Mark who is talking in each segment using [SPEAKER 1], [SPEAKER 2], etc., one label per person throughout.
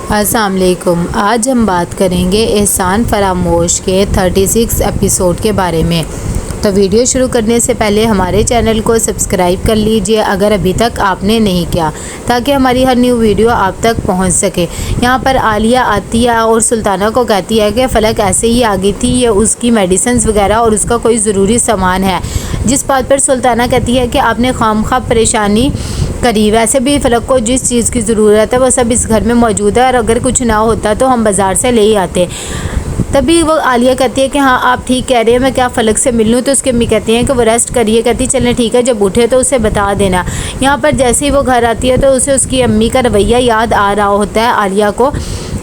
[SPEAKER 1] अस्सलाम वालेकुम। आज हम बात करेंगे एहसान फरामोश के 36 एपिसोड के बारे में। तो वीडियो शुरू करने से पहले हमारे चैनल को सब्सक्राइब कर लीजिए अगर अभी तक आपने नहीं किया, ताकि हमारी हर न्यू वीडियो आप तक पहुंच सके। यहाँ पर आलिया आती है और सुल्ताना को कहती है कि फ़लक ऐसे ही आ गई थी, ये उसकी मेडिसिन वगैरह और उसका कोई ज़रूरी सामान है। जिस बात पर सुल्ताना कहती है कि आपने खामखा परेशानी करी, वैसे भी फ़लक को जिस चीज़ की ज़रूरत है वो सब इस घर में मौजूद है, और अगर कुछ ना होता तो हम बाज़ार से ले ही आते। तभी वो आलिया कहती है कि हाँ आप ठीक कह रहे हैं, मैं क्या फ़लक से मिल लूँ। तो उसकी अम्मी कहती हैं कि वो रेस्ट करिए। कहती चलें ठीक है, जब उठे तो उसे बता देना। यहाँ पर जैसे ही वो घर आती है तो उसे उसकी अम्मी का रवैया याद आ रहा होता है आलिया को।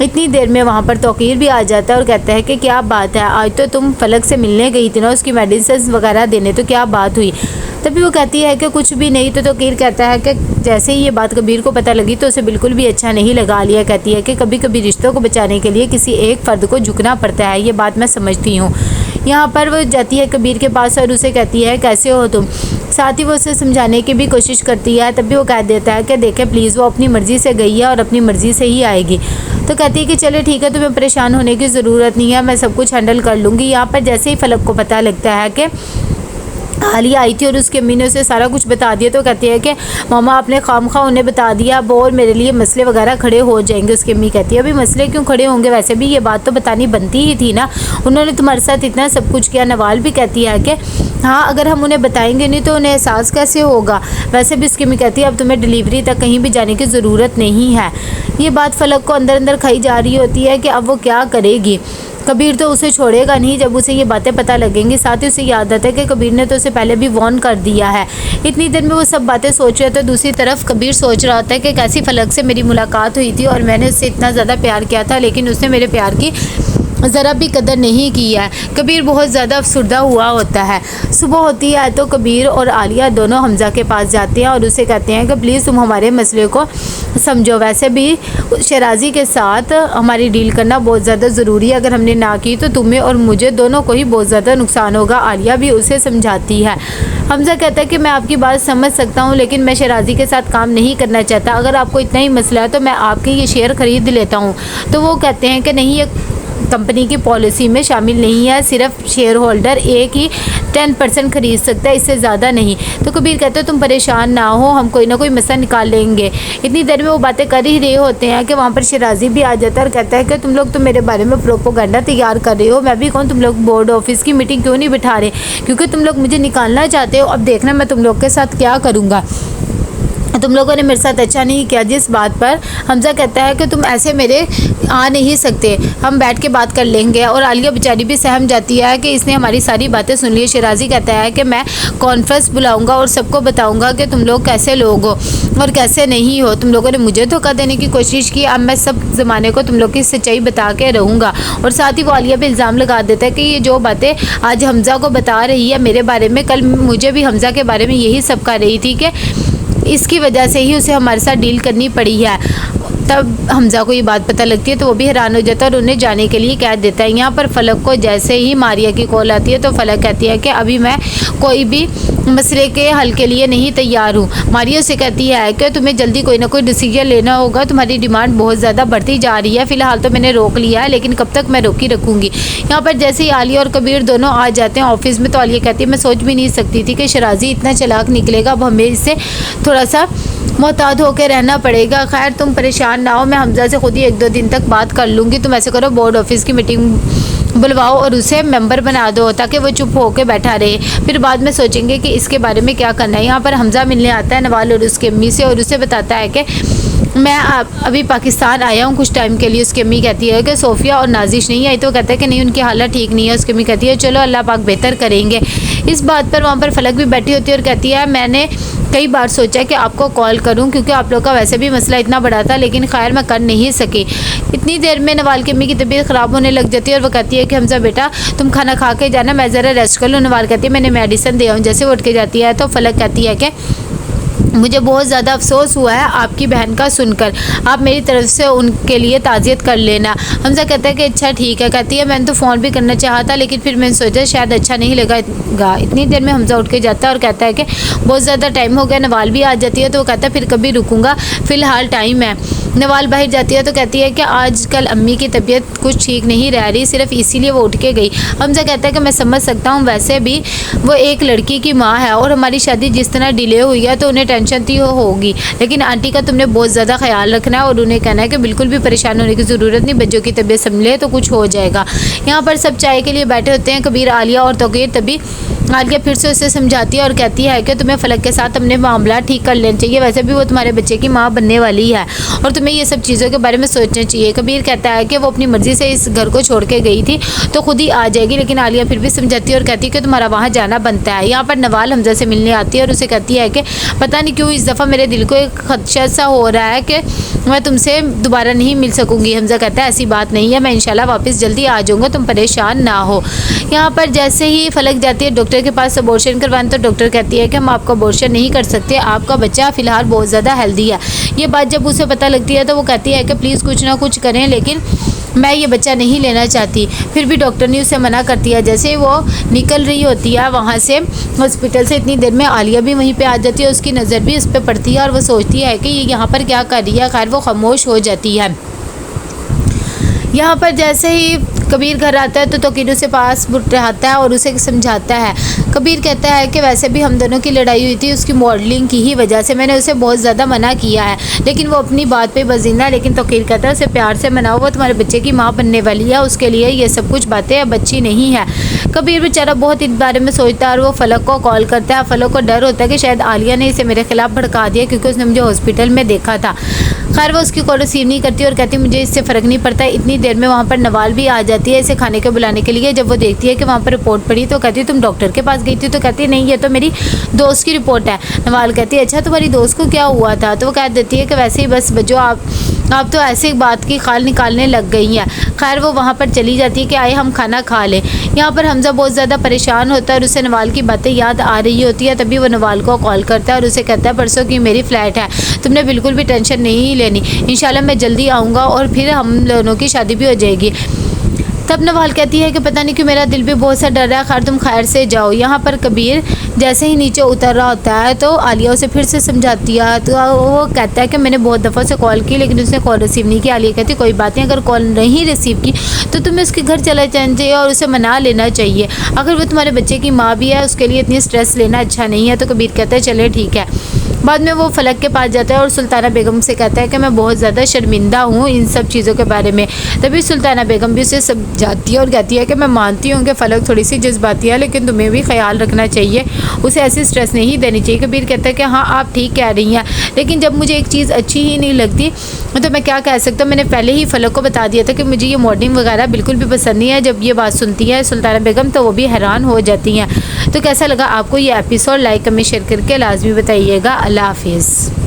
[SPEAKER 1] इतनी देर में वहाँ पर तौकीर भी आ जाता है और कहता है कि क्या बात है, आज तो तुम फ़लक से मिलने गई थी ना, उसकी मेडिसिन वगैरह देने, तो क्या बात हुई। तभी वो कहती है कि कुछ भी नहीं। तो तौकीर कहता है कि जैसे ही ये बात कबीर को पता लगी तो उसे बिल्कुल भी अच्छा नहीं लगा। आलिया कहती है कि कभी कभी रिश्तों को बचाने के लिए किसी एक फ़र्द को झुकना पड़ता है, ये बात मैं समझती हूँ। यहाँ पर वो जाती है कबीर के पास और उसे कहती है कैसे हो तुम। साथ ही वो उसे समझाने की भी कोशिश करती है। तभी वो कह देता है कि देखें प्लीज़, वो अपनी मर्ज़ी से गई है और अपनी मर्ज़ी से ही आएगी। तो कहती है कि चले ठीक है, तुम्हें परेशान होने की ज़रूरत नहीं है, मैं सब कुछ हैंडल कर लूँगी। यहाँ पर जैसे ही फ़लक को पता लगता है कि आलिया आई थी और उसकी अम्मी ने उसे सारा कुछ बता दिया, तो कहती है कि मामा आपने खामखा उन्हें बता दिया, अब और मेरे लिए मसले वगैरह खड़े हो जाएंगे। उसकी अम्मी कहती है अभी मसले क्यों खड़े होंगे, वैसे भी ये बात तो बतानी बनती ही थी ना, उन्होंने तुम्हारे साथ इतना सब कुछ किया। नवाल भी कहती है कि हाँ अगर हम उन्हें बताएंगे नहीं तो उन्हें एहसास कैसे होगा। वैसे भी उसकी अम्मी कहती है अब तुम्हें डिलीवरी तक कहीं भी जाने की ज़रूरत नहीं है। ये बात फ़लक को अंदर अंदर खाई जा रही होती है कि अब वो क्या करेगी। कबीर तो उसे छोड़ेगा नहीं जब उसे ये बातें पता लगेंगी। साथ ही उसे याद आता है कि कबीर ने तो उसे पहले भी वार्न कर दिया है। इतनी देर में वो सब बातें सोच रहे थे, तो दूसरी तरफ कबीर सोच रहा होता है कि कैसी फ़लक से मेरी मुलाकात हुई थी और मैंने उससे इतना ज़्यादा प्यार किया था, लेकिन उसने मेरे प्यार की ज़रा भी कदर नहीं की है। कबीर बहुत ज़्यादा अफसुर्दा हुआ होता है। सुबह होती है तो कबीर और आलिया दोनों हमज़ा के पास जाते हैं और उसे कहते हैं कि प्लीज़ तुम हमारे मसले को समझो। वैसे भी शराजी के साथ हमारी डील करना बहुत ज़्यादा ज़रूरी है, अगर हमने ना की तो तुम्हें और मुझे दोनों को ही बहुत ज़्यादा नुकसान होगा। आलिया भी उसे समझाती है। हमज़ा कहता है कि मैं आपकी बात समझ सकता हूँ, लेकिन मैं शराजी के साथ काम नहीं करना चाहता। अगर आपको इतना ही मसला है तो मैं आपके ये शेयर ख़रीद लेता हूँ। तो वो कहते हैं कि नहीं, ये कंपनी की पॉलिसी में शामिल नहीं है, सिर्फ शेयर होल्डर एक ही 10% ख़रीद सकता है, इससे ज़्यादा नहीं। तो कबीर कहते हैं तुम परेशान ना हो, हम कोई ना कोई मसला निकाल लेंगे। इतनी देर में वो बातें कर ही रहे होते हैं कि वहाँ पर शराजी भी आ जाता है और कहता है कि तुम लोग तो मेरे बारे में प्रोपोगंडा तैयार कर रहे हो, मैं भी कहूँ तुम लोग बोर्ड ऑफिस की मीटिंग क्यों नहीं बिठा रहे, क्योंकि तुम लोग मुझे निकालना चाहते हो। अब देखना मैं तुम लोग के साथ क्या करूँगा, तुम लोगों ने मेरे साथ अच्छा नहीं किया। जिस बात पर हमज़ा कहता है कि तुम ऐसे मेरे आ नहीं सकते, हम बैठ के बात कर लेंगे। और आलिया बेचारी भी सहम जाती है कि इसने हमारी सारी बातें सुन ली। शराजी कहता है कि मैं कॉन्फ्रेंस बुलाऊंगा और सबको बताऊंगा कि तुम लोग कैसे लोग हो और कैसे नहीं हो। तुम लोगों ने मुझे धोखा देने की कोशिश की, अब मैं सब ज़माने को तुम लोग की सच्चाई बता के रहूँगा। और साथ ही वो आलिया पे इल्ज़ाम लगा देता है कि ये जो बातें आज हमज़ा को बता रही है मेरे बारे में, कल मुझे भी हमज़ा के बारे में यही सब कर रही थी कि इसकी वजह से ही उसे हमारे साथ डील करनी पड़ी है। तब हमज़ा को ये बात पता लगती है तो वो भी हैरान हो जाता है और उन्हें जाने के लिए कह देता है। यहाँ पर फ़लक को जैसे ही मारिया की कॉल आती है तो फ़लक कहती है कि अभी मैं कोई भी मसले के हल के लिए नहीं तैयार हूँ। मारिया से कहती है कि तुम्हें जल्दी कोई ना कोई डिसीजन लेना होगा, तुम्हारी डिमांड बहुत ज़्यादा बढ़ती जा रही है। फ़िलहाल तो मैंने रोक लिया है, लेकिन कब तक मैं रोकी रखूँगी। यहाँ पर जैसे ही आलिया और कबीर दोनों आ जाते हैं ऑफिस में तो आलिया कहती है मैं सोच भी नहीं सकती थी कि शराजी इतना चालाक निकलेगा, अब हमें इससे थोड़ा सा मोहतात होकर रहना पड़ेगा। खैर तुम परेशान ना हो, मैं हमज़ा से खुद ही 1-2 दिन तक बात कर लूँगी। तुम ऐसे करो, बोर्ड ऑफिस की मीटिंग बुलवाओ और उसे मेंबर बना दो ताकि वो चुप होकर बैठा रहे, फिर बाद में सोचेंगे कि इसके बारे में क्या करना है। यहाँ पर हमज़ा मिलने आता है नवाल और उसकी अम्मी से और उसे बताता है कि मैं अभी पाकिस्तान आया हूँ कुछ टाइम के लिए। उसकी अम्मी कहती है कि सोफ़िया और नाजिश नहीं आई, तो कहता है कि नहीं उनकी हालत ठीक नहीं है। उसकी अम्मी कहती है चलो अल्लाह पाक बेहतर करेंगे। इस बात पर वहाँ पर फ़लक भी बैठी होती है और कहती है मैंने कई बार सोचा कि आपको कॉल करूं क्योंकि आप लोग का वैसे भी मसला इतना बड़ा था, लेकिन खैर मैं कर नहीं सकी। इतनी देर में नवाल की अम्मी की तबीयत ख़राब होने लग जाती है और वो कहती है कि हमज़ा बेटा तुम खाना खा के जाना, मैं ज़रा रेस्ट कर लूँ। नवाल कहती है मैंने मेडिसिन दे आऊँ। जैसे वो उठ के जाती है तो फ़लक कहती है कि मुझे बहुत ज़्यादा अफसोस हुआ है आपकी बहन का सुनकर, आप मेरी तरफ से उनके लिए ताज़ियत कर लेना। हमजा कहता है कि अच्छा ठीक है। कहती है मैंने तो फ़ोन भी करना चाहा था, लेकिन फिर मैंने सोचा शायद अच्छा नहीं लगेगा। इतनी देर में हमजा उठ के जाता है और कहता है कि बहुत ज़्यादा टाइम हो गया, नवाल भी आ जाती है। तो वो कहता है फिर कभी रुकूँगा, फ़िलहाल टाइम है। नवाल बाहर जाती है तो कहती है कि आजकल अम्मी की तबीयत कुछ ठीक नहीं रह रही, सिर्फ इसीलिए वो उठ के गई। हमजा कहता है कि मैं समझ सकता हूँ, वैसे भी वो एक लड़की की माँ है और हमारी शादी जिस तरह डिले हुई है तो उन्हें टेंशन थी होगी, लेकिन आंटी का तुमने बहुत ज़्यादा ख्याल रखना है और उन्हें कहना है कि बिल्कुल भी परेशान होने की ज़रूरत नहीं, बच्चों की तबीयत संभले तो कुछ हो जाएगा। यहाँ पर सब चाय के लिए बैठे होते हैं, कबीर, आलिया और तोकीर। तभी आलिया फिर से उसे समझाती है और कहती है कि तुम्हें फलक के साथ अपने मामला ठीक कर लेना चाहिए, वैसे भी वो तुम्हारे बच्चे की माँ बनने वाली है और तुम्हें ये सब चीज़ों के बारे में सोचना चाहिए। कबीर कहता है कि वो अपनी मर्ज़ी से इस घर को छोड़ के गई थी तो खुद ही आ जाएगी, लेकिन आलिया फिर भी समझाती है और कहती है कि तुम्हारा वहाँ जाना बनता है। यहाँ पर नवाल हमजा से मिलने आती है और उसे कहती है कि पता नहीं क्यों इस दफ़ा मेरे दिल को एक खदशा सा हो रहा है कि मैं तुमसे दोबारा नहीं मिल सकूँगी। हमजा कहता है ऐसी बात नहीं है, मैं इंशाल्लाह वापस जल्दी आ जाऊँगा, तुम परेशान ना हो। यहाँ पर जैसे ही फलक जाती है डॉक्टर के पास अबॉर्शन करवाने, तो डॉक्टर कहती है कि हम आपका अबॉर्शन नहीं कर सकते, आपका बच्चा फ़िलहाल बहुत ज़्यादा हेल्दी है। ये बात जब उसे पता लगती है तो वो कहती है कि प्लीज़ कुछ ना कुछ करें, लेकिन मैं ये बच्चा नहीं लेना चाहती। फिर भी डॉक्टर ने उसे मना कर दिया। जैसे वो निकल रही होती है वहाँ से हॉस्पिटल से, इतनी देर में आलिया भी वहीं पे आ जाती है। उसकी नज़र भी उस पर पड़ती है और वो सोचती है कि ये यहाँ पर क्या कर रही है। खैर वो खामोश हो जाती है। यहाँ पर जैसे ही कबीर घर आता है तो तोकीर उसे पास बुलाता है और उसे समझाता है। कबीर कहता है कि वैसे भी हम दोनों की लड़ाई हुई थी उसकी मॉडलिंग की ही वजह से, मैंने उसे बहुत ज़्यादा मना किया है, लेकिन वो अपनी बात पे बजीना। लेकिन तोकीर कहता है उसे प्यार से मनाओ, वो तुम्हारे बच्चे की माँ बनने वाली है, उसके लिए ये सब कुछ बातें अब अच्छी नहीं है। कबीर बेचारा बहुत इस बारे में सोचता है और वो फलक को कॉल करता है। फलक को डर होता है कि शायद आलिया ने इसे मेरे खिलाफ भड़का दिया क्योंकि उसने मुझे हॉस्पिटल में देखा था। खैर वो उसकी कॉल रिसीव नहीं करती और कहती मुझे इससे फ़र्क नहीं पड़ता। इतनी देर में वहाँ पर नवाल भी आ जाती है इसे खाने के बुलाने के लिए। जब वो देखती है कि वहाँ पर रिपोर्ट पड़ी तो कहती है तुम डॉक्टर के पास गई थी? तो कहती है नहीं, ये तो मेरी दोस्त की रिपोर्ट है। नवाल कहती है अच्छा तुम्हारी दोस्त को क्या हुआ था? तो वो कह देती है कि वैसे ही बस बच्चों आप तो ऐसे बात की खाल निकालने लग गई हैं। खैर वो वहाँ पर चली जाती है कि आए हम खाना खा लें। यहाँ पर हमजा बहुत ज़्यादा परेशान होता है और उसे नवाल की बातें याद आ रही होती है। तभी वो नवाल को कॉल करता है और उसे कहता है परसों की मेरी फ़्लाइट है, तुमने बिल्कुल भी टेंशन नहीं लेनी, इंशाल्लाह मैं जल्दी आऊँगा और फिर हम दोनों की शादी भी हो जाएगी। तब नवाल कहती है कि पता नहीं क्यों मेरा दिल भी बहुत सा डर रहा है, खैर तुम खैर से जाओ। यहाँ पर कबीर जैसे ही नीचे उतर रहा होता है तो आलिया उसे फिर से समझाती है। तो वो कहता है कि मैंने बहुत दफ़ा से कॉल की लेकिन उसने कॉल रिसीव नहीं किया। आलिया कहती कोई बात नहीं, अगर कॉल नहीं रिसीव की तो तुम्हें उसके घर चला जाना चाहिए और उसे मना लेना चाहिए। अगर वो तुम्हारे बच्चे की माँ भी है उसके लिए इतनी स्ट्रेस लेना अच्छा नहीं है। तो कबीर कहता है चले ठीक है। बाद में वो फलक के पास जाता है और सुल्ताना बेगम से कहता है कि मैं बहुत ज़्यादा शर्मिंदा हूँ इन सब चीज़ों के बारे में। तभी सुल्ताना बेगम भी उसे समझाती है और कहती है कि मैं मानती हूँ कि फलक थोड़ी सी जज्बाती है, लेकिन तुम्हें भी ख्याल रखना चाहिए, उसे ऐसी स्ट्रेस नहीं देनी चाहिए। कबीर कहता है कि हाँ आप ठीक कह रही हैं, लेकिन जब मुझे एक चीज़ अच्छी ही नहीं लगती तो मैं क्या कह सकता हूँ। मैंने पहले ही फलक को बता दिया था कि मुझे ये मॉडलिंग वगैरह बिल्कुल भी पसंद नहीं है। जब ये बात सुनती है सुल्ताना बेगम तो वो भी हैरान हो जाती हैं। तो कैसा लगा आपको ये एपिसोड? लाइक कमेंट शेयर करके लाजमी बताइएगा। अल्लाह हाफिज़।